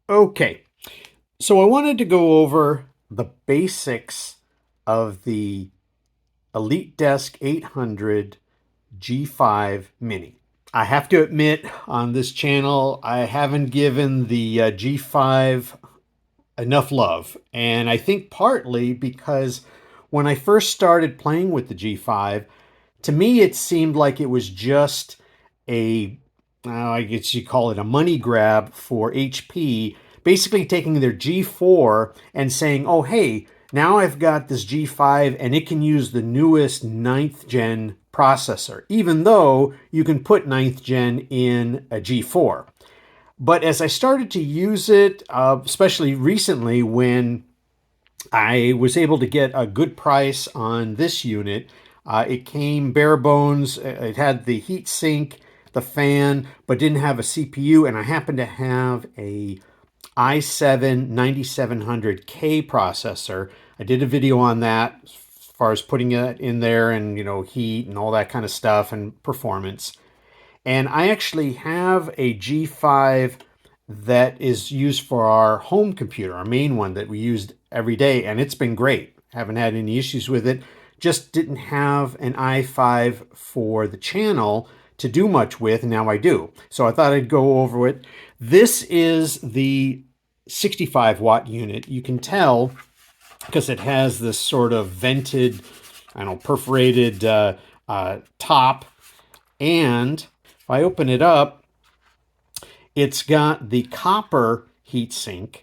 Okay, so I wanted to go over the basics of the EliteDesk 800 G5 Mini. I have to admit, on this channel, I haven't given the G5 enough love. And I think partly because when I first started playing with the G5, to me it seemed like it was just a, I guess you call it a money grab for HP, basically taking their G4 and saying, oh, hey, now I've got this G5 and it can use the newest ninth gen processor, even though you can put ninth gen in a G4. But as I started to use it, especially recently when I was able to get a good price on this unit, it came bare bones. It had the heat sink, the fan, but didn't have a CPU. And I happened to have a i7 9700K processor. I did a video on that as far as putting it in there and, heat and all that kind of stuff and performance. And I actually have a G5 that is used for our home computer, our main one that we used every day, and it's been great. Haven't had any issues with it. Just didn't have an i5 for the channel to do much with, and now I do. So I thought I'd go over it. This is the 65-watt unit. You can tell because it has this sort of vented, I don't know, perforated top. And if I open it up, it's got the copper heatsink,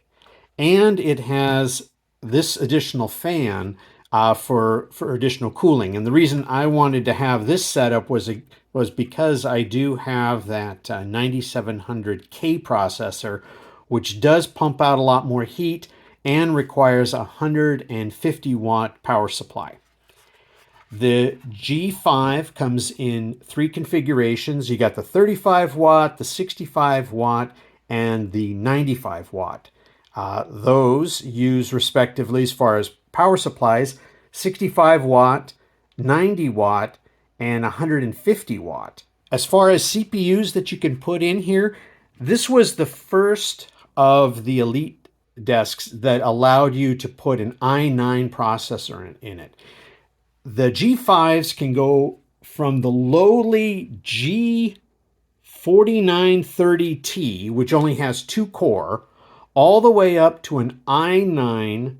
and it has this additional fan for additional cooling. And the reason I wanted to have this setup was because I do have that 9700K processor, which does pump out a lot more heat and requires a 150 watt power supply. The G5 comes in three configurations. You got the 35 watt, the 65 watt, and the 95 watt. Those use respectively, as far as power supplies, 65 watt, 90 watt, and 150 watt. As far as CPUs that you can put in here, this was the first of the Elite desks that allowed you to put an i9 processor in it. The G5s can go from the lowly G4930T, which only has 2 core, all the way up to an i9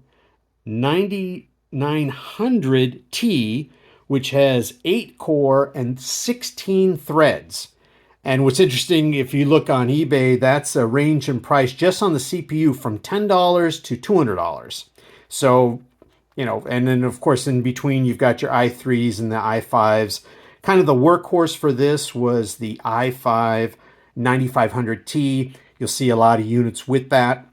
9900T, which has 8 core and 16 threads. And what's interesting, if you look on eBay, that's a range in price just on the CPU from $10 to $200. So, and then of course in between you've got your i3s and the i5s. Kind of the workhorse for this was the i5 9500T. You'll see a lot of units with that.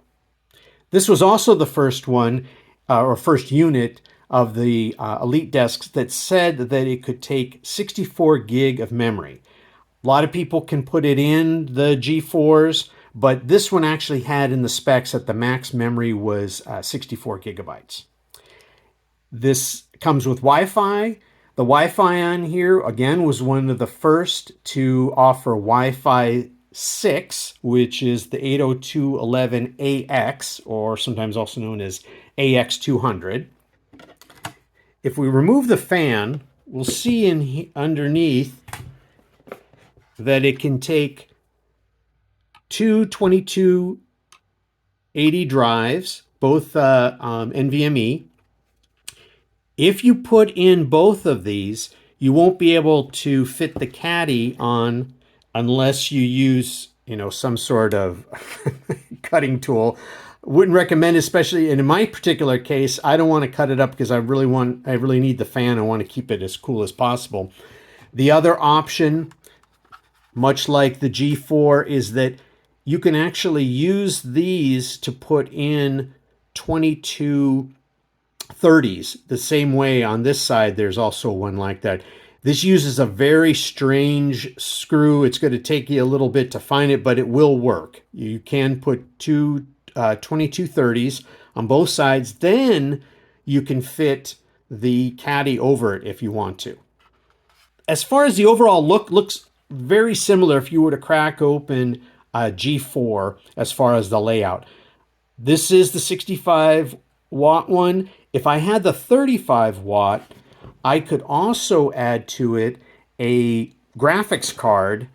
This was also the first one, or first unit of the EliteDesks that said that it could take 64 gig of memory. A lot of people can put it in the G4s, but this one actually had in the specs that the max memory was 64 gigabytes. This comes with Wi-Fi. The Wi-Fi on here, again, was one of the first to offer Wi-Fi 6, which is the 802.11ax, or sometimes also known as AX200. If we remove the fan, we'll see underneath that it can take two 2280 drives, both NVMe. If you put in both of these, you won't be able to fit the caddy on unless you use, some sort of cutting tool. Wouldn't recommend, especially in my particular case. I don't want to cut it up because I really need the fan. I want to keep it as cool as possible. The other option, much like the G4, is that you can actually use these to put in 2230s. The same way on this side, there's also one like that. This uses a very strange screw. It's going to take you a little bit to find it, but it will work. You can put two 2230s on both sides. Then you can fit the caddy over it if you want to. As far as the overall looks very similar if you were to crack open G4 as far as the layout. This is the 65 watt one. If I had the 35 watt, I could also add to it a graphics card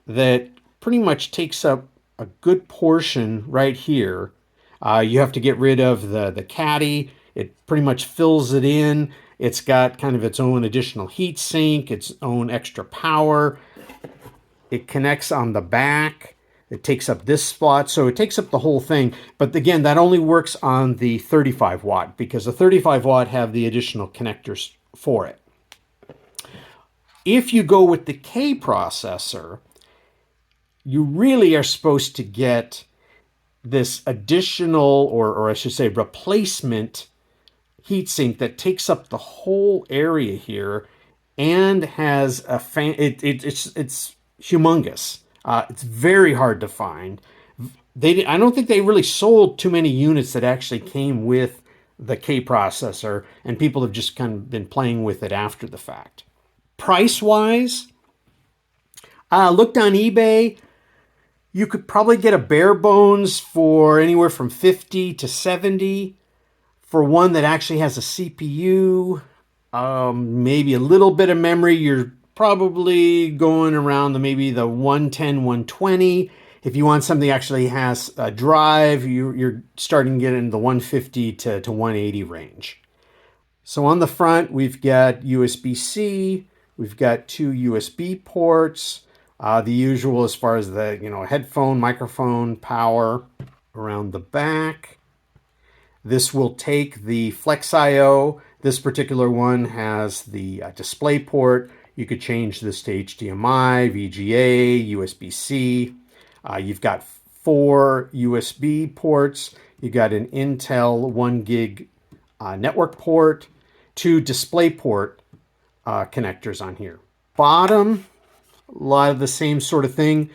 that pretty much takes up a good portion right here. You have to get rid of the caddy. It pretty much fills it in. It's got kind of its own additional heat sink, its own extra power. It connects on the back. It takes up this spot, so it takes up the whole thing. But again, that only works on the 35 watt because the 35 watt have the additional connectors for it. If you go with the K processor, you really are supposed to get this additional, or I should say replacement heatsink that takes up the whole area here and has a fan. It's humongous. It's very hard to find. I don't think they really sold too many units that actually came with the K processor, and people have just kind of been playing with it after the fact. Price wise, looked on eBay. You could probably get a bare bones for anywhere from 50 to 70 for one that actually has a CPU, maybe a little bit of memory. You're probably going around maybe the 110, 120. If you want something that actually has a drive, you're starting to get into the 150 to 180 range. So on the front, we've got USB-C, we've got two USB ports, the usual as far as the headphone, microphone, power. Around the back, this will take the Flex IO. This particular one has the display port. You could change this to HDMI, VGA, USB-C. You've got 4 USB ports. You got an Intel 1 gig network port, 2 display port connectors on here. Bottom, a lot of the same sort of thing.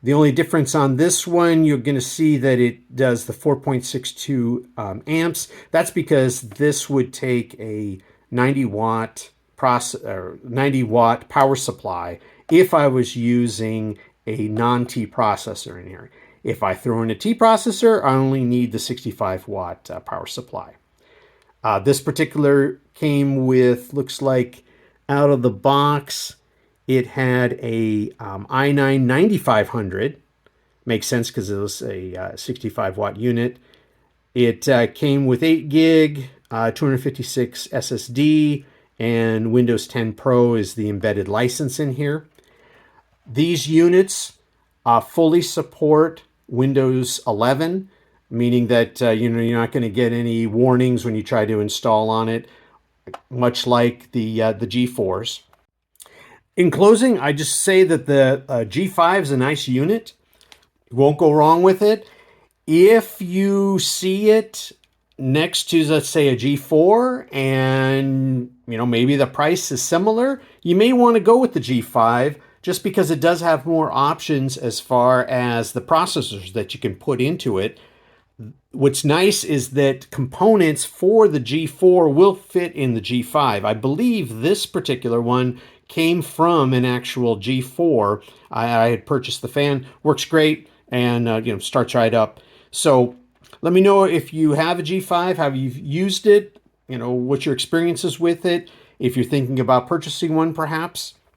The only difference on this one, you're going to see that it does the 4.62 amps. That's because this would take a 90 watt power supply if I was using a non-T processor in here. If I throw in a T processor, I only need the 65 watt power supply. This particular came with, looks like out of the box, it had a i9 9500. Makes sense because it was a 65 watt unit. It came with 8 gig, 256 SSD, and Windows 10 Pro is the embedded license in here. These units fully support Windows 11, meaning that you're not going to get any warnings when you try to install on it, much like the G4s. In closing, I just say that the G5 is a nice unit. You won't go wrong with it. If you see it next to, let's say, a G4 and maybe the price is similar, you may want to go with the G5 just because it does have more options as far as the processors that you can put into it. What's nice is that components for the G4 will fit in the G5. I believe this particular one came from an actual G4. I had purchased the fan. Works great and starts right up. So let me know if you have a G5, have you used it, what your experiences with it, if you're thinking about purchasing one perhaps.